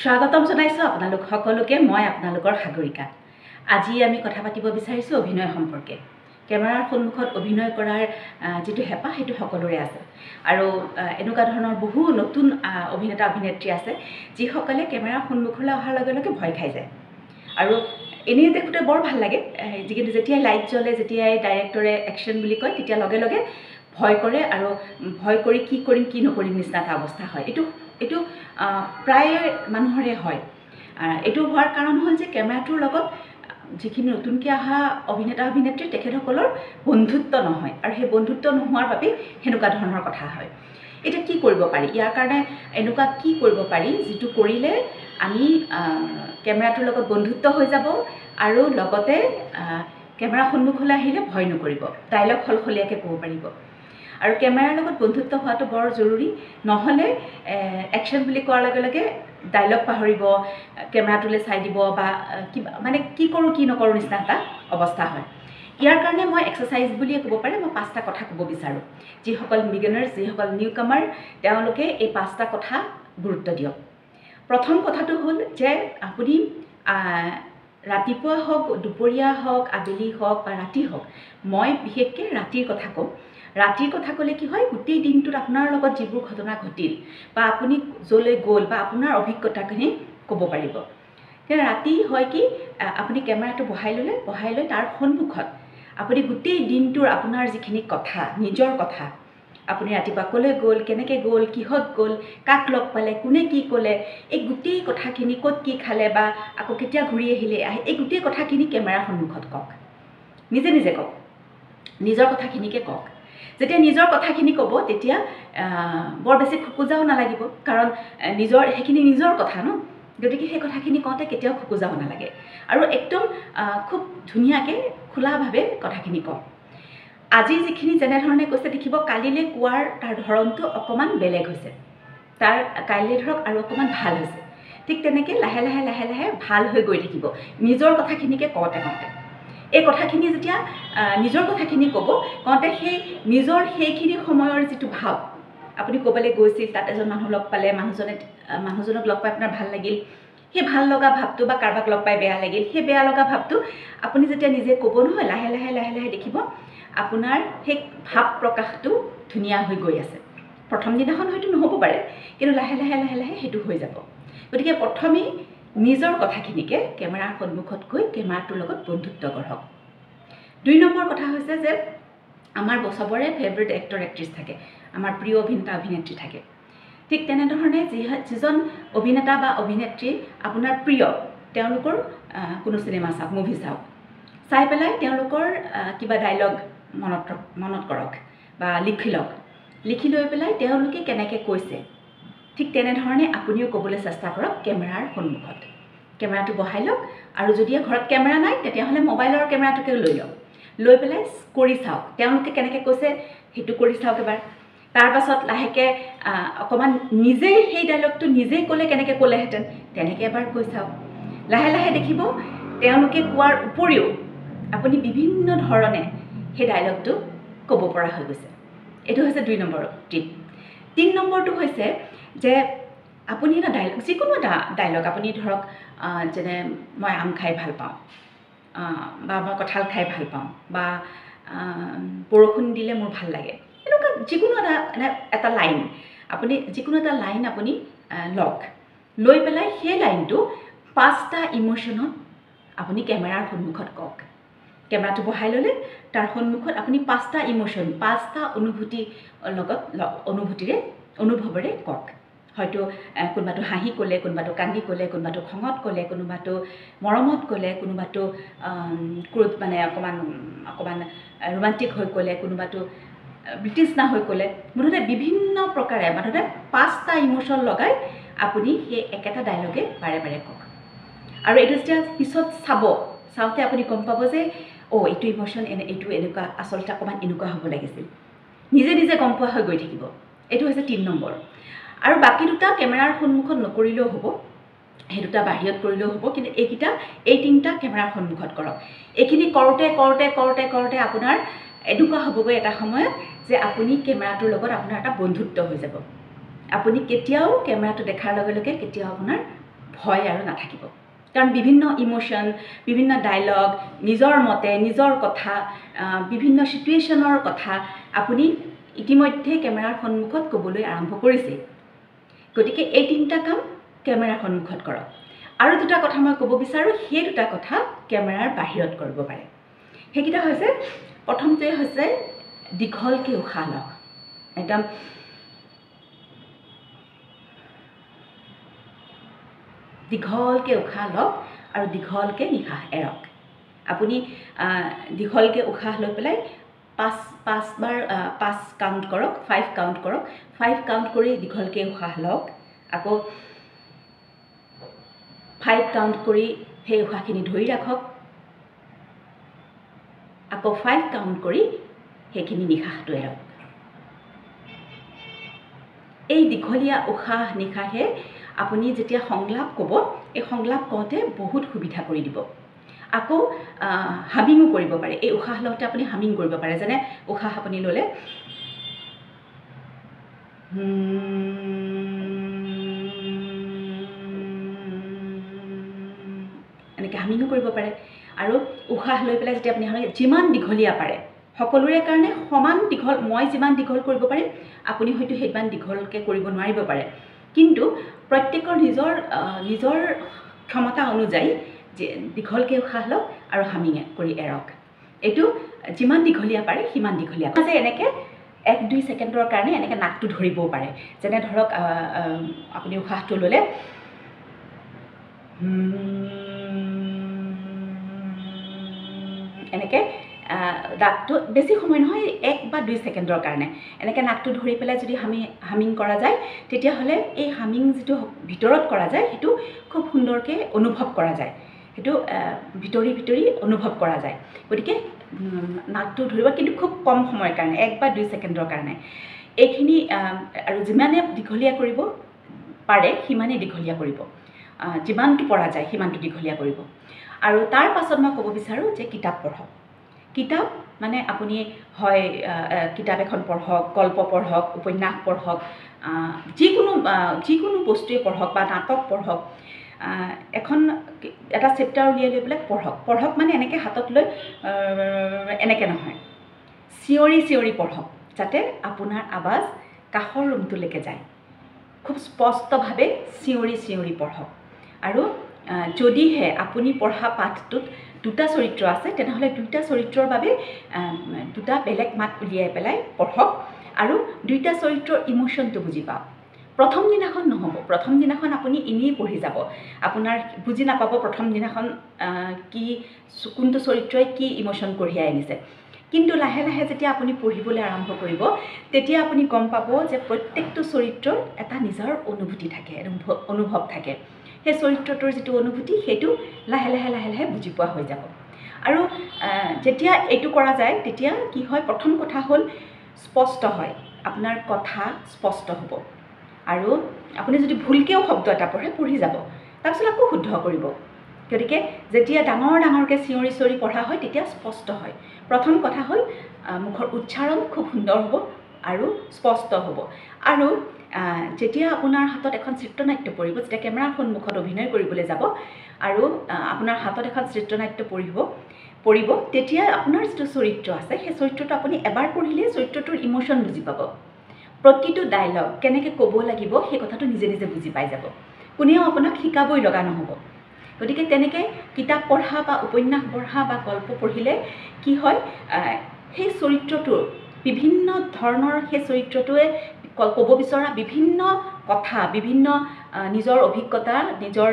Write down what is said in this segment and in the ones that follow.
স্বাগতম জনাইছোঁ আপোনালোক সকলোকে। মই আপোনালোকৰ সাগৰিকা। আজি আমি কথা পাতিব বিচাৰিছোঁ অভিনয় সম্পৰ্কে। কেমেৰাৰ সন্মুখত অভিনয় কৰাৰ যিটো হেঁপাহ সেইটো সকলোৰে আছে আৰু এনেকুৱা ধৰণৰ বহু নতুন অভিনেতা অভিনেত্ৰী আছে যিসকলে কেমেৰাৰ সন্মুখলৈ অহাৰ লগে লগে ভয় খাই যায় আৰু এনেই দেখোঁতে বৰ ভাল লাগে, কিন্তু যেতিয়াই লাইট জ্বলে, যেতিয়াই ডাইৰেক্টৰে একশ্যন বুলি কয় তেতিয়া লগে লগে ভয় কৰে আৰু ভয় কৰি কি কৰিম কি নকৰিম নিচিনা এটা অৱস্থা হয়। এইটো প্ৰায় মানুহৰে হয়। এইটো হোৱাৰ কাৰণ হ'ল যে কেমেৰাটোৰ লগত যিখিনি নতুনকৈ অহা অভিনেতা অভিনেত্ৰী তেখেতসকলৰ বন্ধুত্ব নহয় আৰু সেই বন্ধুত্ব নোহোৱাৰ বাবে সেনেকুৱা ধৰণৰ কথা হয়। এতিয়া কি কৰিব পাৰি? ইয়াৰ কাৰণে এনেকুৱা কি কৰিব পাৰি যিটো কৰিলে আমি কেমেৰাটোৰ লগত বন্ধুত্ব হৈ যাব আৰু লগতে কেমেৰা সন্মুখলৈ আহিলে ভয় নকৰিব, ডাইলগ সলসলীয়াকৈ ক'ব পাৰিব। আৰু কেমেৰাৰ লগত বন্ধুত্ব হোৱাটো বৰ জৰুৰী, নহ'লে একশ্যন বুলি কোৱাৰ লগে লগে ডাইলগ পাহৰিব, কেমেৰাটোলৈ চাই দিব বা কিবা মানে কি কৰোঁ কি নকৰোঁ নিচিনা এটা অৱস্থা হয়। ইয়াৰ কাৰণে মই এক্সাৰচাইজ বুলিয়ে ক'ব পাৰে, মই 5টা কথা ক'ব বিচাৰোঁ। যিসকল বিগিনাৰ্ছ, যিসকল নিউ কামাৰ, তেওঁলোকে এই 5টা কথা গুৰুত্ব দিয়ক। প্ৰথম কথাটো হ'ল যে আপুনি ৰাতিপুৱা হওক, দুপৰীয়া হওক, আবেলি হওক বা ৰাতি হওক, মই বিশেষকৈ ৰাতিৰ কথা ক'ম। ৰাতিৰ কথা ক'লে কি হয়, গোটেই দিনটোত আপোনাৰ লগত যিবোৰ ঘটনা ঘটিল বা আপুনি য'লৈ গ'ল বা আপোনাৰ অভিজ্ঞতাখিনি ক'ব পাৰিব। কিন্তু ৰাতি হয় কি, আপুনি কেমেৰাটো বহাই লৈ তাৰ সন্মুখত আপুনি গোটেই দিনটোৰ আপোনাৰ যিখিনি কথা, নিজৰ কথা, আপুনি ৰাতিপুৱা ক'লৈ গ'ল, কেনেকৈ গ'ল, কিহত গ'ল, কাক লগ পালে, কোনে কি ক'লে, এই গোটেই কথাখিনি, ক'ত কি খালে বা আকৌ কেতিয়া ঘূৰি আহিলে, এই গোটেই কথাখিনি কেমেৰাৰ সন্মুখত কওক। নিজে নিজে কওক, নিজৰ কথাখিনিকে কওক। যেতিয়া নিজৰ কথাখিনি ক'ব তেতিয়া বৰ বেছি খোকোজাও নালাগিব, কাৰণ সেইখিনি নিজৰ কথা ন, গতিকে সেই কথাখিনি কওঁতে কেতিয়াও খোকোজাও নালাগে আৰু একদম খুব ধুনীয়াকৈ খোলাভাৱে কথাখিনি কওক। আজি যিখিনি যেনেধৰণে কৈছে দেখিব, কালিলৈ কোৱাৰ তাৰ ধৰণটো অকণমান বেলেগ হৈছে, কাইলৈ ধৰক আৰু অকণমান ভাল হৈছে। ঠিক তেনেকৈ লাহে লাহে লাহে লাহে ভাল হৈ গৈ থাকিব নিজৰ কথাখিনিকে কওঁতে। এই কথাখিনি যেতিয়া নিজৰ কথাখিনি কওঁতে সেইখিনি সময়ৰ যিটো ভাৱ, আপুনি ক'বলৈ গৈছিল, তাত এজন মানুহ লগ পালে, মানুহজনক লগ পাই আপোনাৰ ভাল লাগিল, সেই ভাল লগা ভাৱটো বা কাৰোবাক লগ পাই বেয়া লাগিল, সেই বেয়া লগা ভাৱটো আপুনি যেতিয়া নিজে ক'ব নহয়, লাহে লাহে লাহে লাহে দেখিব আপোনাৰ সেই ভাৱ প্ৰকাশটো ধুনীয়া হৈ গৈ আছে। প্ৰথম দিনাখন হয়তো নহ'ব পাৰে, কিন্তু লাহে লাহে লাহে লাহে সেইটো হৈ যাব। গতিকে প্ৰথমেই নিজৰ কথাখিনিকে কেমেৰাৰ সন্মুখত কৈ কেমেৰাটোৰ লগত বন্ধুত্ব গঢ়ক। 2 নম্বৰ কথা হৈছে যে আমাৰ চবৰে ফেভৰেট এক্টৰ এক্ট্ৰেছ থাকে, আমাৰ প্ৰিয় অভিনেতা অভিনেত্ৰী থাকে। ঠিক তেনেধৰণে যিজন অভিনেতা বা অভিনেত্ৰী আপোনাৰ প্ৰিয়, তেওঁলোকৰ কোনো চিনেমা চাওক, মুভি চাওক, চাই পেলাই তেওঁলোকৰ কিবা ডাইলগ মনত কৰক বা লিখি লৈ পেলাই তেওঁলোকে কেনেকৈ কৈছে, ঠিক তেনেধৰণে আপুনিও ক'বলৈ চেষ্টা কৰক কেমেৰাৰ সন্মুখত। কেমেৰাটো বহাই লওক আৰু যদি ঘৰত কেমেৰা নাই তেতিয়াহ'লে মোবাইলৰ কেমেৰাটোকে লৈ পেলাই কৰি চাওক, তেওঁলোকে কেনেকৈ কৈছে সেইটো কৰি চাওক এবাৰ। তাৰপাছত লাহেকৈ অকণমান নিজেই সেই ডাইলগটো নিজেই ক'লে কেনেকৈ ক'লেহেঁতেন তেনেকৈ এবাৰ কৈ চাওক। লাহে লাহে দেখিব তেওঁলোকে কোৱাৰ উপৰিও আপুনি বিভিন্ন ধৰণে সেই ডাইলগটো ক'ব পৰা হৈ গৈছে। এইটো হৈছে 2 নম্বৰ টিপ। 3 নম্বৰটো হৈছে যে আপুনি এটা ডাইলগ, যিকোনো এটা ডাইলগ, আপুনি ধৰক যেনে মই আম খাই ভাল পাওঁ বা মই কঁঠাল খাই ভাল পাওঁ বা বৰষুণ দিলে মোৰ ভাল লাগে, এনেকুৱা যিকোনো এটা লাইন, আপুনি যিকোনো এটা লাইন আপুনি লৈ পেলাই সেই লাইনটো 5টা ইম'শ্যনত আপুনি কেমেৰাৰ সন্মুখত কওক। কেমেৰাটো বহাই ল'লে তাৰ সন্মুখত আপুনি 5টা ইম'শ্যন, 5টা অনুভৱেৰে কওক। হয়তো কোনোবাটো হাঁহি ক'লে, কোনোবাটো কান্দি ক'লে, কোনোবাটো খঙত ক'লে, কোনোবাটো মৰমত ক'লে, কোনোবাটো মানে অকণমান ৰোমান্টিক হৈ ক'লে, কোনোবাটো ব্ৰিটিছনা হৈ ক'লে, মুঠতে বিভিন্ন প্ৰকাৰে, মুঠতে 5টা ইম'শ্যন লগাই আপুনি সেই একেটা ডাইলগে বাৰে বাৰে কওক। আৰু এইটো যেতিয়া পিছত চাওঁতে আপুনি গম পাব যে এইটো ইম'শ্যন এইটো এনেকুৱা, আচলতে অকণমান এনেকুৱা হ'ব লাগিছিল, নিজে নিজে গম পোৱা হৈ গৈ থাকিব। এইটো হৈছে 3 নম্বৰ। আৰু বাকী 2টা কেমেৰাৰ সন্মুখত নকৰিলেও হ'ব, সেই 2টা বাহিৰত কৰিলেও হ'ব, কিন্তু এই 3টা কেমেৰাৰ সন্মুখত কৰক। এইখিনি কৰোঁতে আপোনাৰ এনেকুৱা হ'বগৈ এটা সময়ত যে আপুনি কেমেৰাটোৰ লগত আপোনাৰ এটা বন্ধুত্ব হৈ যাব। আপুনি কেতিয়াও কেমেৰাটো দেখাৰ লগে লগে কেতিয়াও আপোনাৰ ভয় আৰু নাথাকিব কাৰণ বিভিন্ন ইমোশ্যন বিভিন্ন ডায়লগ নিজৰ মতে নিজৰ কথা বিভিন্ন সিচুৱেশ্যনৰ কথা আপুনি ইতিমধ্যে কেমেৰাৰ সন্মুখত ক'বলৈ আৰম্ভ কৰিছে গতিকে এই তিনিটা কাম কেমেৰাৰ সন্মুখত কৰক আৰু দুটা কথা মই ক'ব বিচাৰোঁ সেই দুটা কথা কেমেৰাৰ বাহিৰত কৰিব পাৰে সেইকেইটা হৈছে প্ৰথমটোৱে হৈছে দীঘলকৈ উশাহ লওক একদম দীঘলকৈ উশাহ লওক আৰু দীঘলকৈ নিশাহ এৰক আপুনি দীঘলকৈ উশাহ লৈ পেলাই পাঁচবাৰ 5 কাউণ্ট কৰক 5 কাউণ্ট কৰক 5 কাউণ্ট কৰি দীঘলকৈ উশাহ লওক আকৌ 5 কাউণ্ট কৰি সেই উশাহখিনি ধৰি ৰাখক আকৌ 5 কাউণ্ট কৰি সেইখিনি নিশাহটো এৰক এই দীঘলীয়া উশাহ নিশাহে আপুনি যেতিয়া সংলাপ ক'ব এই সংলাপ কওঁতে বহুত সুবিধা কৰি দিব আকৌ হামিঙো কৰিব পাৰে এই উশাহ লওঁতে আপুনি হামিং কৰিব পাৰে যেনে উশাহ আপুনি ল'লে এনেকৈ হামিঙো কৰিব পাৰে আৰু উশাহ লৈ পেলাই যেতিয়া আপুনি যিমান দীঘলীয়া পাৰে সকলোৰে কাৰণে সমান দীঘল মই যিমান দীঘল কৰিব পাৰিম আপুনি হয়তো সিমান দীঘলকৈ কৰিব নোৱাৰিব পাৰে কিন্তু প্ৰত্যেকৰ নিজৰ ক্ষমতা অনুযায়ী যে দীঘলকৈ উশাহ লওক আৰু হামিং কৰি এৰক এইটো যিমান দীঘলীয়া পাৰে সিমান দীঘলীয়া যে এনেকৈ 1-2 ছেকেণ্ডৰ কাৰণে এনেকৈ নাকটো ধৰিবও পাৰে যেনে ধৰক আপুনি উশাহটো ল'লে এনেকৈ নাকটো বেছি সময় নহয় 1 বা 2 ছেকেণ্ডৰ কাৰণে এনেকৈ নাকটো ধৰি পেলাই যদি হামিং কৰা যায় তেতিয়াহ'লে এই হামিং যিটো ভিতৰত কৰা যায় সেইটো খুব সুন্দৰকৈ অনুভৱ কৰা যায় সেইটো ভিতৰি অনুভৱ কৰা যায় গতিকে নাকটো ধৰিব কিন্তু খুব কম সময়ৰ কাৰণে 1 বা 2 ছেকেণ্ডৰ কাৰণে এইখিনি আৰু যিমানে দীঘলীয়া কৰিব পাৰে সিমানেই দীঘলীয়া কৰিব যিমানটো পৰা যায় সিমানটো দীঘলীয়া কৰিব আৰু তাৰ পাছত মই ক'ব বিচাৰোঁ যে কিতাপ পঢ়ক কিতাপ মানে আপুনি হয় কিতাপ এখন পঢ়ক গল্প পঢ়ক উপন্যাস পঢ়ক যিকোনো বস্তুৱে পঢ়ক বা নাটক পঢ়ক এটা চেপ্টাৰ উলিয়াই লৈ পেলাই পঢ়ক মানে এনেকৈ হাতত লৈ এনেকৈ নহয় চিঞৰি পঢ়ক যাতে আপোনাৰ আৱাজ কাষৰ ৰুমটোলৈকে যায় খুব স্পষ্টভাৱে চিঞৰি পঢ়ক আৰু যদিহে আপুনি পঢ়া পাঠটোত দুটা চৰিত্ৰ আছে তেনেহ'লে দুটা চৰিত্ৰৰ বাবে দুটা বেলেগ মাত উলিয়াই পেলাই পঢ়ক আৰু দুইটা চৰিত্ৰৰ ইমোশ্যনটো বুজি পাওক প্ৰথম দিনাখন নহ'ব প্ৰথম দিনাখন আপুনি এনেই পঢ়ি যাব আপোনাৰ বুজি নাপাব প্ৰথম দিনাখন কোনটো চৰিত্ৰই কি ইমোশ্যন কঢ়িয়াই আনিছে কিন্তু লাহে লাহে যেতিয়া আপুনি পঢ়িবলৈ আৰম্ভ কৰিব তেতিয়া আপুনি গম পাব যে প্ৰত্যেকটো চৰিত্ৰৰ এটা নিজৰ অনুভূতি থাকে অনুভৱ থাকে সেই চৰিত্ৰটোৰ যিটো অনুভূতি সেইটো লাহে লাহে বুজি পোৱা হৈ যাব আৰু যেতিয়া এইটো কৰা যায় তেতিয়া কি হয় প্ৰথম কথা হ'ল স্পষ্ট হয় আপোনাৰ কথা স্পষ্ট হ'ব আৰু আপুনি যদি ভুলকৈও শব্দ এটা পঢ়ি যাব তাৰপিছত আকৌ শুদ্ধ কৰিব গতিকে যেতিয়া ডাঙৰকৈ চিঞৰি পঢ়া হয় তেতিয়া স্পষ্ট হয় প্ৰথম কথা হ'ল মুখৰ উচ্চাৰণ খুব সুন্দৰ হ'ব আৰু স্পষ্ট হ'ব আৰু যেতিয়া আপোনাৰ হাতত এখন চিত্ৰনাট্য পৰিব যেতিয়া কেমেৰাৰ সন্মুখত অভিনয় কৰিবলৈ যাব আৰু আপোনাৰ হাতত এখন চিত্ৰনাট্য পৰিব তেতিয়া আপোনাৰ যিটো চৰিত্ৰ আছে সেই চৰিত্ৰটো আপুনি এবাৰ পঢ়িলে চৰিত্ৰটোৰ ইমোশ্যন বুজি পাব প্ৰতিটো ডায়লগ কেনেকৈ ক'ব লাগিব সেই কথাটো নিজে বুজি পাই যাব কোনেও আপোনাক শিকাবই লগা নহ'ব গতিকে তেনেকৈ কিতাপ পঢ়া বা উপন্যাস পঢ়া বা গল্প পঢ়িলে কি হয় সেই চৰিত্ৰটোৰ বিভিন্ন ধৰণৰ সেই চৰিত্ৰটোৱে ক'ব বিচৰা বিভিন্ন কথা বিভিন্ন নিজৰ অভিজ্ঞতা নিজৰ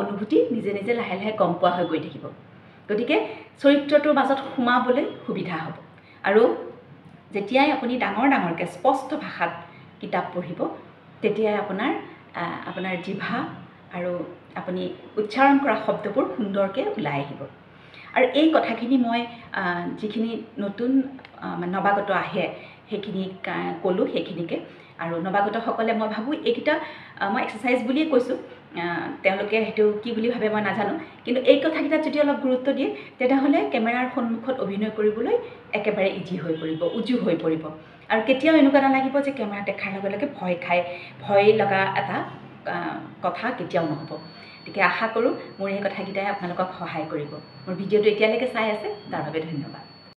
অনুভূতি নিজে লাহে গম পোৱা হৈ গৈ থাকিব গতিকে চৰিত্ৰটোৰ মাজত সোমাবলৈ সুবিধা হ'ব আৰু যেতিয়াই আপুনি ডাঙৰকৈ স্পষ্ট ভাষাত কিতাপ পঢ়িব তেতিয়াই আপোনাৰ জিভা আৰু আপুনি উচ্চাৰণ কৰা শব্দবোৰ সুন্দৰকৈ ওলাই আহিব আৰু এই কথাখিনি মই যিখিনি নতুন নৱাগত আহে সেইখিনি ক'লোঁ সেইখিনিকে আৰু নৱাগতসকলে মই ভাবোঁ এইকেইটা মই এক্সাৰচাইজ বুলিয়ে কৈছোঁ তেওঁলোকে সেইটো কি বুলি ভাবে মই নাজানো কিন্তু এই কথাকেইটাত যদি অলপ গুৰুত্ব দিয়ে তেতিয়াহ'লে কেমেৰাৰ সন্মুখত অভিনয় কৰিবলৈ একেবাৰে ইজি হৈ পৰিব উজু হৈ পৰিব আৰু কেতিয়াও এনেকুৱা নালাগিব যে কেমেৰা দেখাৰ লগে লগে ভয় লগা এটা কথা কেতিয়াও নহ'ব। গতিকে আশা কৰোঁ মোৰ এই কথাকেইটাই আপোনালোকক সহায় কৰিব। মোৰ ভিডিঅ'টো এতিয়ালৈকে চাই আছে তাৰ বাবে ধন্যবাদ।